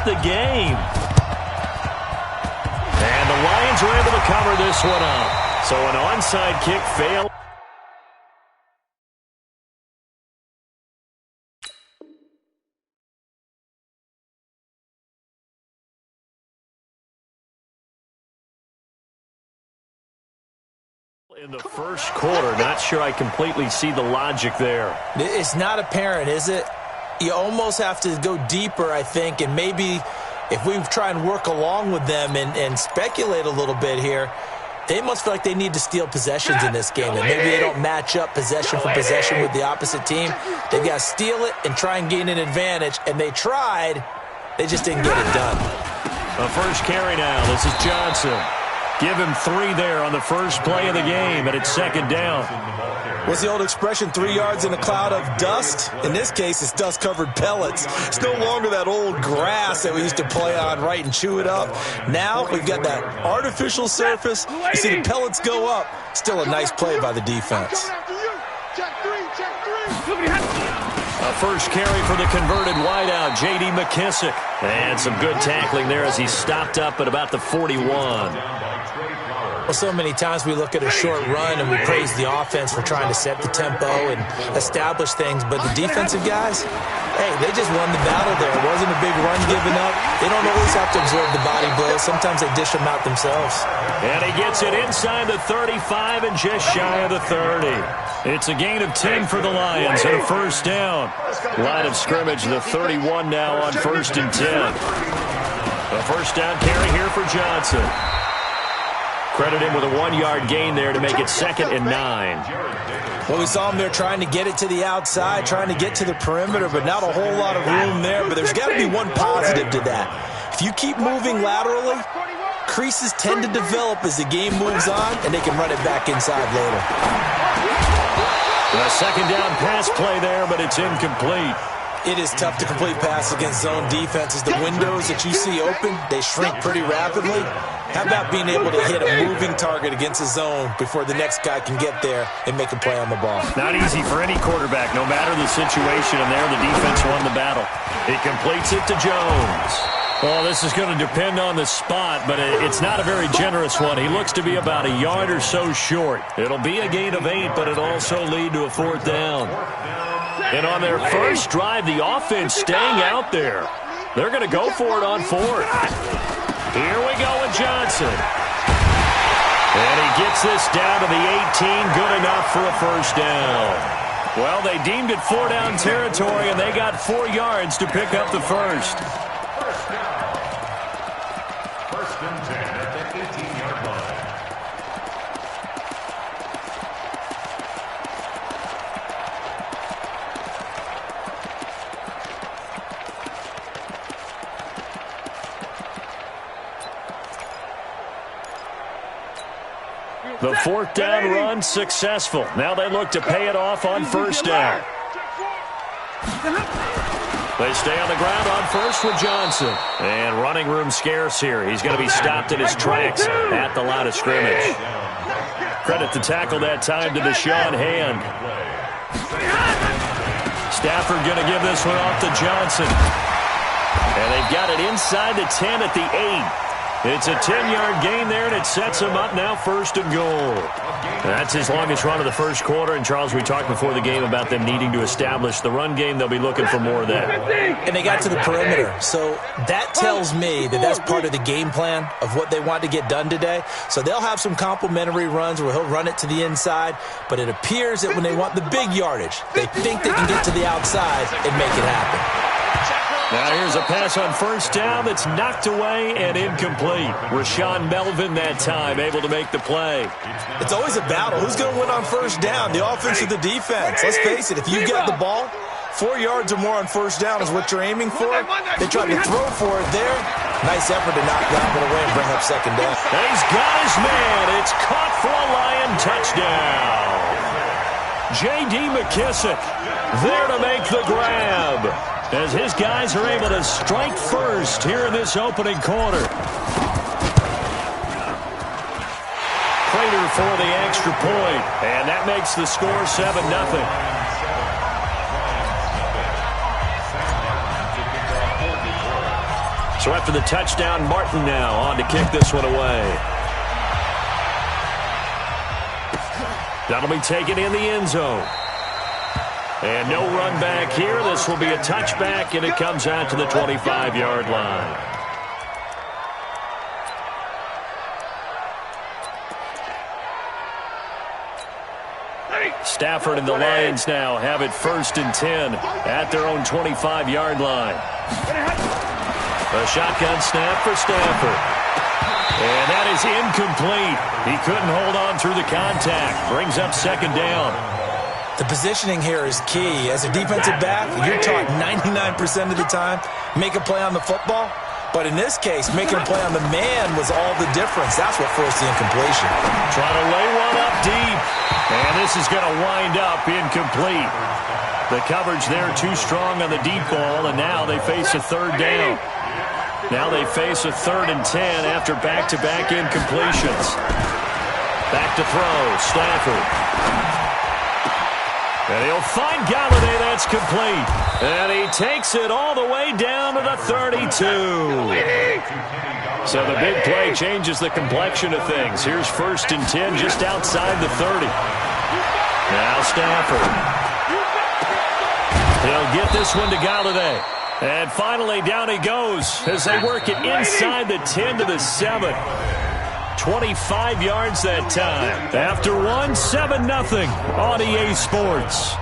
the game. And the Lions are able to cover this one up. So an onside kick failed. In the first quarter, not sure I completely see the logic there. It's not apparent, is it? You almost have to go deeper, I think, and maybe if we try and work along with them and speculate a little bit here, they must feel like they need to steal possessions in this game, and maybe they don't match up possession for possession with the opposite team. They've got to steal it and try and gain an advantage, and they tried. They just didn't get it done. The first carry now. This is Johnson. Give him 3 there on the first play of the game, and it's second down. What's the old expression, 3 yards in a cloud of dust? In this case, it's dust-covered pellets. It's no longer that old grass that we used to play on, right, and chew it up. Now we've got that artificial surface. You see the pellets go up. Still a nice play by the defense. A first carry for the converted wideout, J.D. McKissick. And some good tackling there as he stopped up at about the 41. Well, so many times we look at a short run and we praise the offense for trying to set the tempo and establish things, but the defensive guys, hey, they just won the battle there. It wasn't a big run given up. They don't always have to absorb the body blows. Sometimes they dish them out themselves. And he gets it inside the 35 and just shy of the 30. It's a gain of 10 for the Lions and a first down. Line of scrimmage, the 31 now on 1st and 10. A first down carry here for Johnson. Credit him with a 1-yard gain there to make it 2nd and 9. Well, we saw him there trying to get it to the outside, trying to get to the perimeter, but not a whole lot of room there. But there's got to be one positive to that. If you keep moving laterally, creases tend to develop as the game moves on, and they can run it back inside later. A second down pass play there, but it's incomplete. It is tough to complete pass against zone defenses. The windows that you see open, they shrink pretty rapidly. How about being able to hit a moving target against a zone before the next guy can get there and make a play on the ball? Not easy for any quarterback, no matter the situation, and there the defense won the battle. It completes it to Jones. Well, this is going to depend on the spot, but it's not a very generous one. He looks to be about a yard or so short. It'll be a gain of 8, but it'll also lead to a 4th down. And on their first drive, the offense staying out there. They're going to go for it on 4th. Here we go with Johnson. And he gets this down to the 18, good enough for a first down. Well, they deemed it 4-down territory, and they got 4 yards to pick up the first. First and 10 at the 18-yard line. The 4th down run successful. Now they look to pay it off on 1st down. They stay on the ground on 1st with Johnson. And running room scarce here. He's going to be stopped in his tracks at the line of scrimmage. Credit the tackle that time to Deshaun Hand. Stafford going to give this one off to Johnson. And they've got it inside the 10 at the 8. It's a 10-yard gain there, and it sets him up now 1st and goal. That's his longest run of the first quarter. And, Charles, we talked before the game about them needing to establish the run game. They'll be looking for more of that. And they got to the perimeter. So that tells me that that's part of the game plan of what they want to get done today. So they'll have some complimentary runs where he'll run it to the inside. But it appears that when they want the big yardage, they think they can get to the outside and make it happen. Now here's a pass on 1st down that's knocked away and incomplete. Rashawn Melvin that time able to make the play. It's always a battle. Who's going to win on 1st down, the offense or the defense? Let's face it, if you've got the ball, 4 yards or more on 1st down is what you're aiming for. They tried to throw for it there. Nice effort to knock that one away and bring up 2nd down. He's got his man. It's caught for a Lion touchdown. J.D. McKissick there to make the grab, as his guys are able to strike first here in this opening quarter. Prater for the extra point, and that makes the score 7-0. So after the touchdown, Martin now on to kick this one away. That'll be taken in the end zone. And no run back here. This will be a touchback, and it comes out to the 25-yard line. Stafford and the Lions now have it 1st and 10 at their own 25-yard line. A shotgun snap for Stafford. And that is incomplete. He couldn't hold on through the contact. Brings up 2nd down. The positioning here is key. As a defensive back, you're taught 99% of the time, make a play on the football. But in this case, making a play on the man was all the difference. That's what forced the incompletion. Trying to lay one up deep. And this is going to wind up incomplete. The coverage there too strong on the deep ball, and now they face a 3rd down. Now they face a 3rd and 10 after back-to-back incompletions. Back to throw, Stafford. And he'll find Galladay. That's complete. And he takes it all the way down to the 32. So the big play changes the complexion of things. Here's 1st and 10 just outside the 30. Now Stafford. He'll get this one to Galladay. And finally down he goes as they work it inside the 10 to the 7. 25 yards that time. After 7-0 on EA Sports.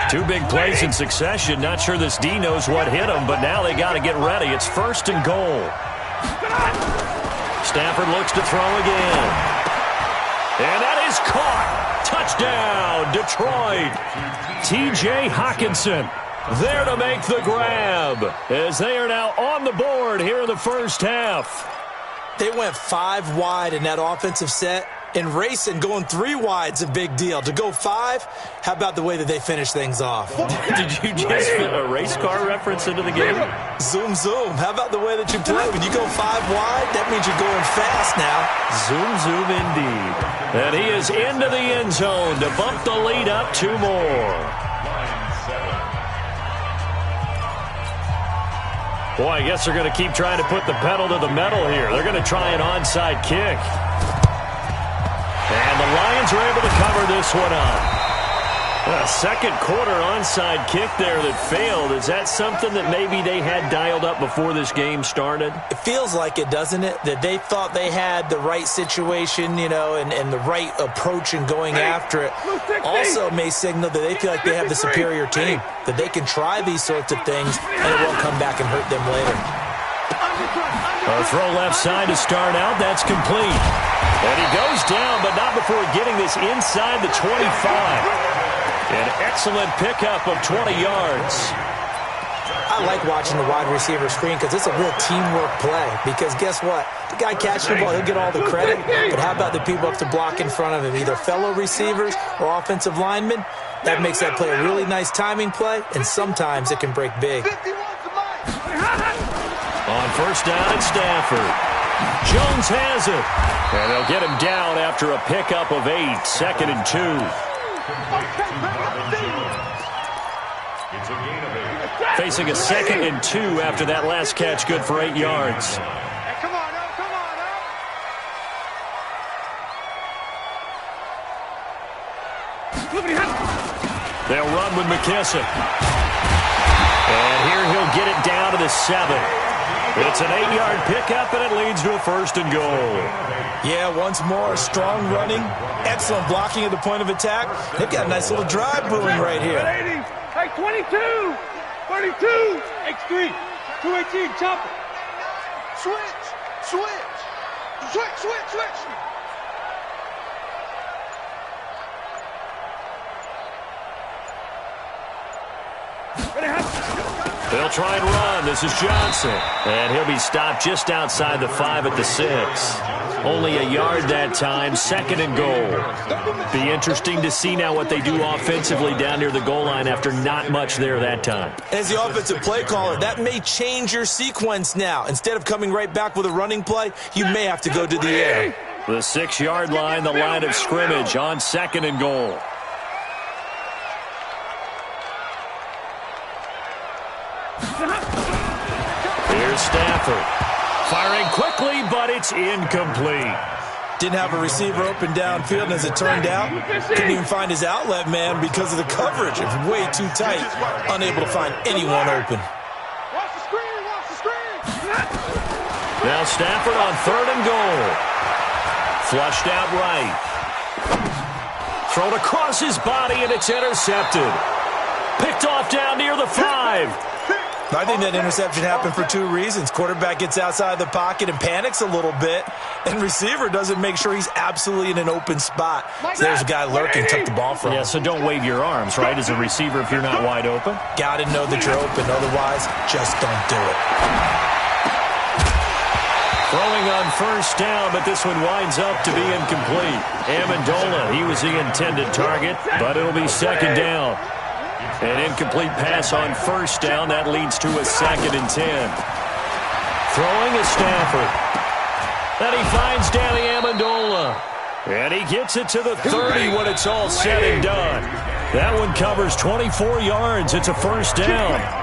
Two big plays in succession. Not sure this D knows what hit him, but now they got to get ready. It's 1st and goal. Stafford looks to throw again. And that is caught. Touchdown, Detroit. T.J. Hockenson there to make the grab as they are now on the board here in the first half. They went 5 wide in that offensive set, and racing going 3 wide's a big deal. To go 5, how about the way that they finish things off? Did you just fit a race car reference into the game? Zoom, zoom. How about the way that you play? When you go 5 wide, that means you're going fast now. Zoom, zoom indeed. And he is into the end zone to bump the lead up 2 more. Boy, I guess they're going to keep trying to put the pedal to the metal here. They're going to try an onside kick. And the Lions are able to cover this one up. A second quarter onside kick there that failed. Is that something that maybe they had dialed up before this game started? It feels like it, doesn't it? That they thought they had the right situation, you know, and the right approach in going after it. Also may signal that they feel like they have the superior team, that they can try these sorts of things and it won't come back and hurt them later. A throw left side to start out. That's complete. And he goes down, but not before getting this inside the 25. An excellent pickup of 20 yards. I like watching the wide receiver screen because it's a real teamwork play. Because guess what? The guy catching the ball, he'll get all the credit. But how about the people up to block in front of him? Either fellow receivers or offensive linemen. That makes that play a really nice timing play, and sometimes it can break big. On first down at Stafford. Jones has it. And they'll get him down after a pickup of 8. 2nd and 2. Facing a 2nd and 2 after that last catch, good for 8 yards. They'll run with McKissick. And here he'll get it down to the 7. It's an 8-yard pickup, and it leads to a 1st and goal. Yeah, once more, strong running, excellent blocking at the point of attack. They've got a nice little drive brewing right here. Hey, 22, 32, X3, 218, chopper. Switch. They'll try and run. This is Johnson. And he'll be stopped just outside the 5 at the 6. Only a yard that time, 2nd and goal. Be interesting to see now what they do offensively down near the goal line after not much there that time. As the offensive play caller, that may change your sequence now. Instead of coming right back with a running play, you may have to go to the air. The 6-yard line, the line of scrimmage on 2nd and goal. Here's Stafford. Firing quickly, but it's incomplete. Didn't have a receiver open downfield, and as it turned out, couldn't even find his outlet man because of the coverage. It was way too tight, unable to find anyone open. Watch the screen, watch the screen. Now Stafford on 3rd and goal. Flushed out right. Thrown across his body, and it's intercepted. Picked off down near the 5. I think that interception happened for 2 reasons. Quarterback gets outside the pocket and panics a little bit, and receiver doesn't make sure he's absolutely in an open spot. So there's a guy lurking, took the ball from him. Yeah, so don't wave your arms, right, as a receiver if you're not wide open. Got to know that you're open. Otherwise, just don't do it. Throwing on 1st down, but this one winds up to be incomplete. Amendola, he was the intended target, but it'll be 2nd down. An incomplete pass on 1st down. That leads to a 2nd and 10. Throwing is Stafford. Then he finds Danny Amendola. And he gets it to the 30 when it's all said and done. That one covers 24 yards. It's a 1st down.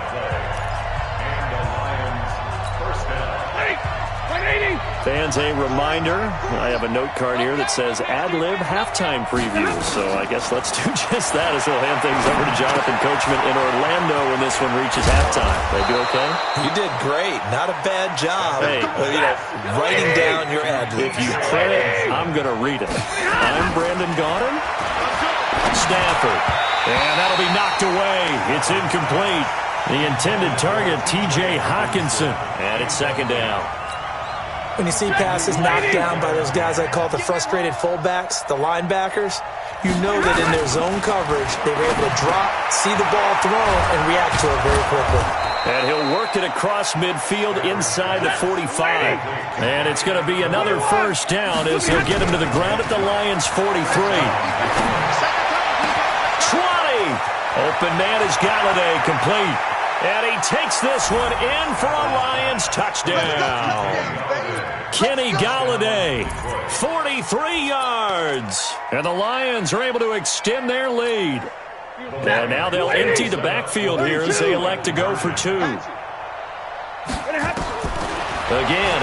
Fans, a reminder, I have a note card here that says ad-lib halftime preview. So I guess let's do just that as we'll hand things over to Jonathan Coachman in Orlando when this one reaches halftime. They do okay? You did great. Not a bad job. Hey, writing down your ad-lib. If you print it, I'm going to read it. I'm Brandon Gaudin. Stafford. And that'll be knocked away. It's incomplete. The intended target, T.J. Hawkinson. And it's 2nd down. When you see passes knocked down by those guys I call the frustrated fullbacks, the linebackers, you know that in their zone coverage, they were able to drop, see the ball thrown, and react to it very quickly. And he'll work it across midfield inside the 45. And it's going to be another 1st down as they'll get him to the ground at the Lions' 43. 20! Open man is Galladay, complete. And he takes this one in for a Lions touchdown. Kenny Galladay, 43 yards. And the Lions are able to extend their lead. And now they'll empty the backfield here as they elect to go for 2. Again,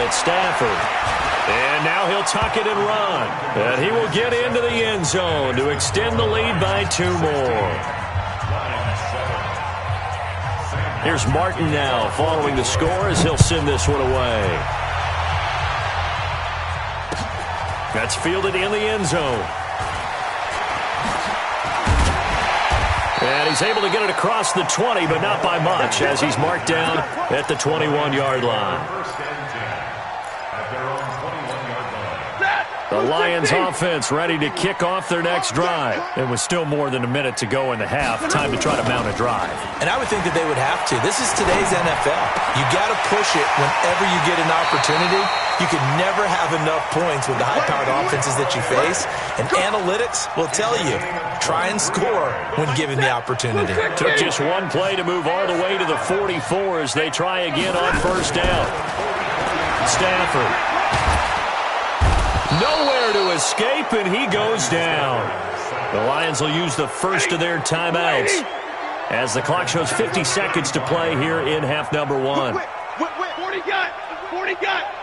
it's Stafford. And now he'll tuck it and run. And he will get into the end zone to extend the lead by 2 more. Here's Martin now following the score as he'll send this one away. That's fielded in the end zone. And he's able to get it across the 20, but not by much as he's marked down at the 21-yard line. The Lions offense ready to kick off their next drive. It was still more than a minute to go in the half. Time to try to mount a drive. And I would think that they would have to. This is today's NFL. You got to push it whenever you get an opportunity. You can never have enough points with the high-powered offenses that you face. And analytics will tell you, try and score when given the opportunity. Took just one play to move all the way to the 44 as they try again on 1st down. Stafford. Nowhere to escape, and he goes down. The Lions will use the first of their timeouts as the clock shows 50 seconds to play here in half number 1. 40 got. 40 got.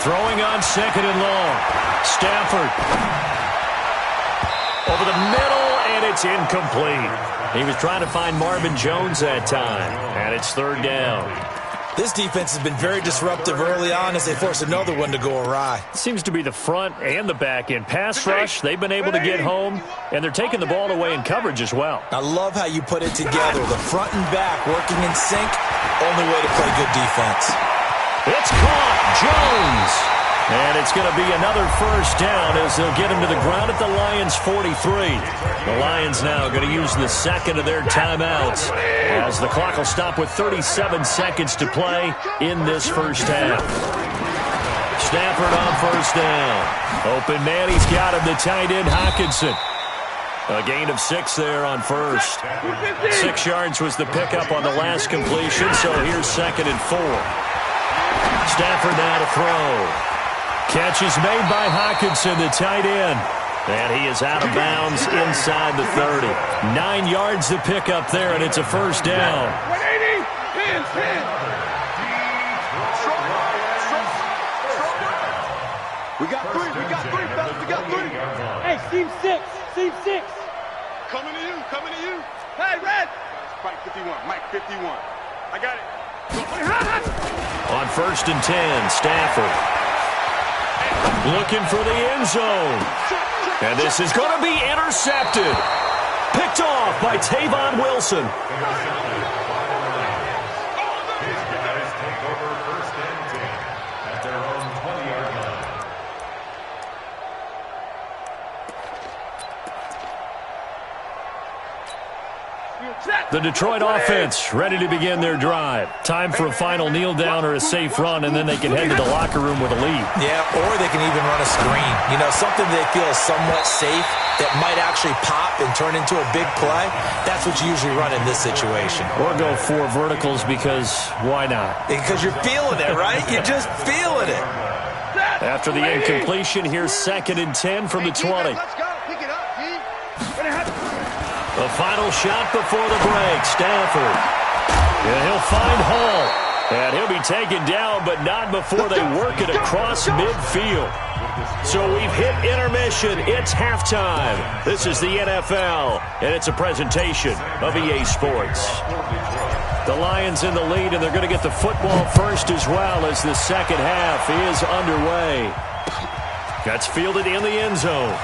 Throwing on 2nd and long. Stafford. Over the middle, and it's incomplete. He was trying to find Marvin Jones that time, and it's 3rd down. This defense has been very disruptive early on as they force another one to go awry. Seems to be the front and the back end. Pass rush, they've been able to get home, and they're taking the ball away in coverage as well. I love how you put it together. The front and back working in sync, only way to play good defense. It's caught, Jones. And it's going to be another 1st down as they'll get him to the ground at the Lions' 43. The Lions now going to use the 2nd of their timeouts as the clock will stop with 37 seconds to play in this 1st half. Stafford on 1st down. Open man, he's got him, the tight end Hawkinson. A gain of 6 there on 1st. 6 yards was the pickup on the last completion, so here's 2nd and 4. Stafford now to throw. Catch is made by Hawkinson, the tight end. And he is out of bounds inside the 30. 9 yards to pick up there, and it's a first down. 180, 10. We got three, fellas, we got three. Hey, seam six. Coming to you. Hey, Red. Mike 51. I got it. On 1st and 10, Stafford. Looking for the end zone. And this is going to be intercepted. Picked off by Tavon Wilson. His guys take over 1st and 10 at their own 20-yard line. The Detroit offense ready to begin their drive. Time for a final kneel down or a safe run, and then they can head to the locker room with a lead. Yeah, or they can even run a screen. You know, something they feel is somewhat safe that might actually pop and turn into a big play. That's what you usually run in this situation. Or go 4 verticals because why not? Because you're feeling it, right? You're just feeling it. After the incompletion, here's 2nd and 10 from the 20. Let's go. Pick it up, G. The final shot before the break, Stafford. And he'll find Hall. And he'll be taken down, but not before they work it across midfield. So we've hit intermission. It's halftime. This is the NFL, and it's a presentation of EA Sports. The Lions in the lead, and they're going to get the football first as well as the second half is underway. That's fielded in the end zone.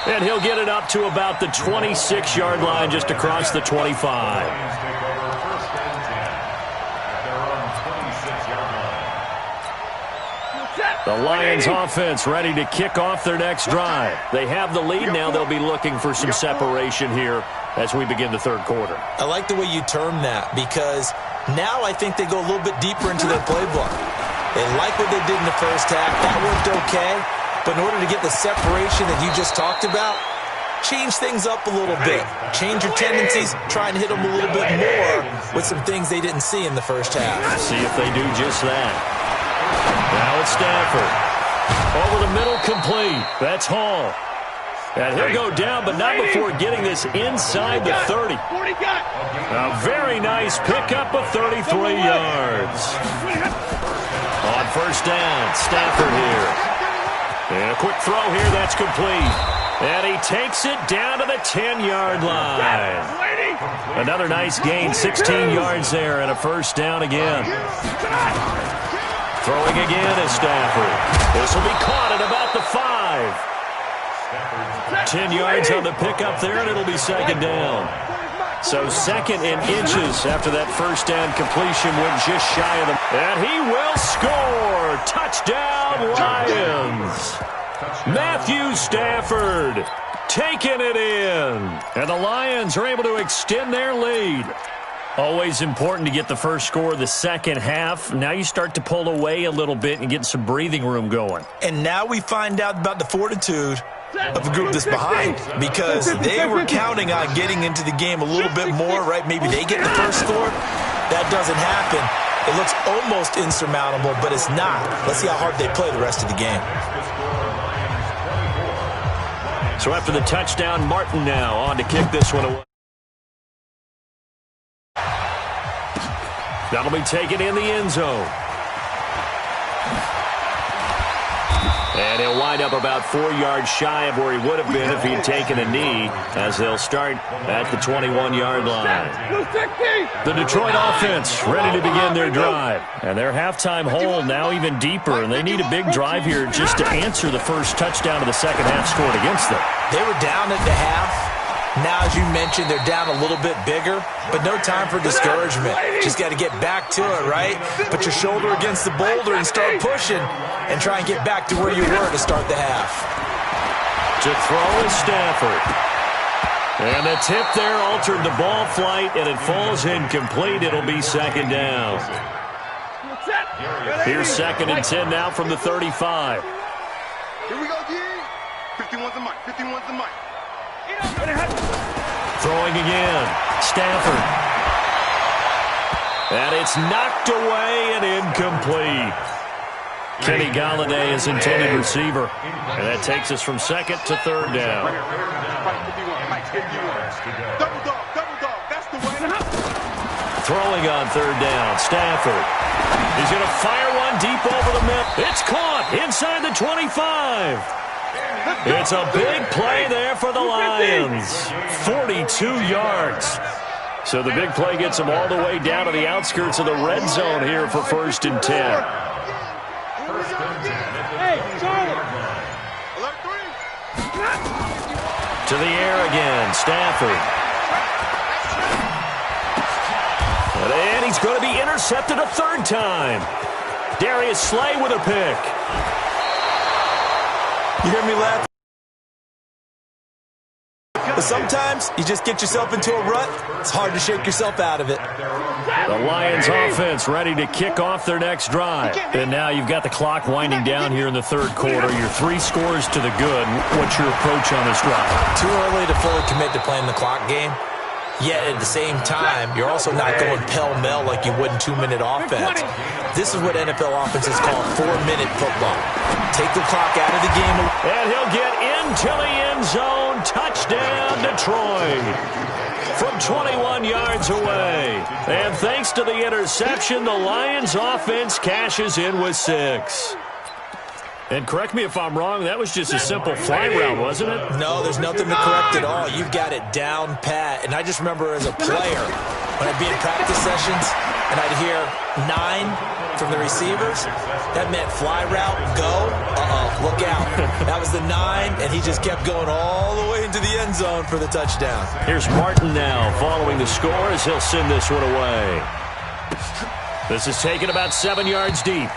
And he'll get it up to about the 26-yard line just across the 25. Lions take over 1st and 10 at their own 26-yard line. The Lions offense ready to kick off their next drive. They have the lead now. They'll be looking for some separation here as we begin the third quarter. I like the way you term that because now I think they go a little bit deeper into their playbook. They like what they did in the first half. That worked okay. But in order to get the separation that you just talked about, change things up a little bit. Change your tendencies, try and hit them a little bit more with some things they didn't see in the first half. See if they do just that. Now it's Stafford. Over the middle, complete. That's Hall. And he'll go down, but not before getting this inside the 30. A very nice pickup of 33 yards. On 1st down, Stafford here. And a quick throw here, that's complete. And he takes it down to the 10-yard line. Another nice gain, 16 yards there, and a first down again. Throwing again is Stafford. This will be caught at about the 5. 10 yards on the pickup there, and it'll be second down. So 2nd and inches after that first down completion went just shy of them. And he will score. Touchdown, Lions. Matthew Stafford taking it in. And the Lions are able to extend their lead. Always important to get the first score of the second half. Now you start to pull away a little bit and get some breathing room going. And now we find out about the fortitude of the group that's behind because they were counting on getting into the game a little bit more, right? Maybe they get the first score. That doesn't happen. It looks almost insurmountable, but it's not. Let's see how hard they play the rest of the game. So after the touchdown, Martin now on to kick this one away. That'll be taken in the end zone. And he'll wind up about 4 yards shy of where he would have been if he'd taken a knee, as they'll start at the 21-yard line. The Detroit offense ready to begin their drive. And their halftime hole now even deeper, and they need a big drive here just to answer the first touchdown of the second half scored against them. They were down at the half. Now, as you mentioned, they're down a little bit bigger, but no time for discouragement. Just got to get back to it, right? Put your shoulder against the boulder and start pushing and try and get back to where you were to start the half. To throw is Stafford. And the tip there altered the ball flight, and it falls incomplete. It'll be second down. Here's 2nd and 10 now from the 35. Here we go, G. 51's the mic. 51's the mic. Throwing again. Stafford. And it's knocked away and incomplete. Kenny Galladay is intended receiver. And that takes us from second to third down. Throwing on third down, Stafford. He's going to fire one deep over the middle. It's caught inside the 25. It's a big play there for the Lions. 42 yards. So the big play gets them all the way down to the outskirts of the red zone here for 1st and 10. Hey, Charlie. To the air again, Stafford. And he's going to be intercepted a third time. Darius Slay with a pick. You hear me laugh? But sometimes you just get yourself into a rut. It's hard to shake yourself out of it. The Lions offense ready to kick off their next drive. And now you've got the clock winding down here in the third quarter. You're 3 scores to the good. What's your approach on this drive? Too early to fully commit to playing the clock game. Yet at the same time, you're also not going pell-mell like you would in 2-minute offense. This is what NFL offenses call 4-minute football. Take the clock out of the game. And he'll get into the end zone. Touchdown, Detroit. From 21 yards away. And thanks to the interception, the Lions offense cashes in with 6. And correct me if I'm wrong, that was just a simple fly route, wasn't it? No, there's nothing to correct at all. You've got it down pat. And I just remember as a player, when I'd be in practice sessions and I'd hear 9 from the receivers, that meant fly route, go, look out. That was the 9, and he just kept going all the way into the end zone for the touchdown. Here's Martin now following the score as he'll send this one away. This is taken about 7 yards deep.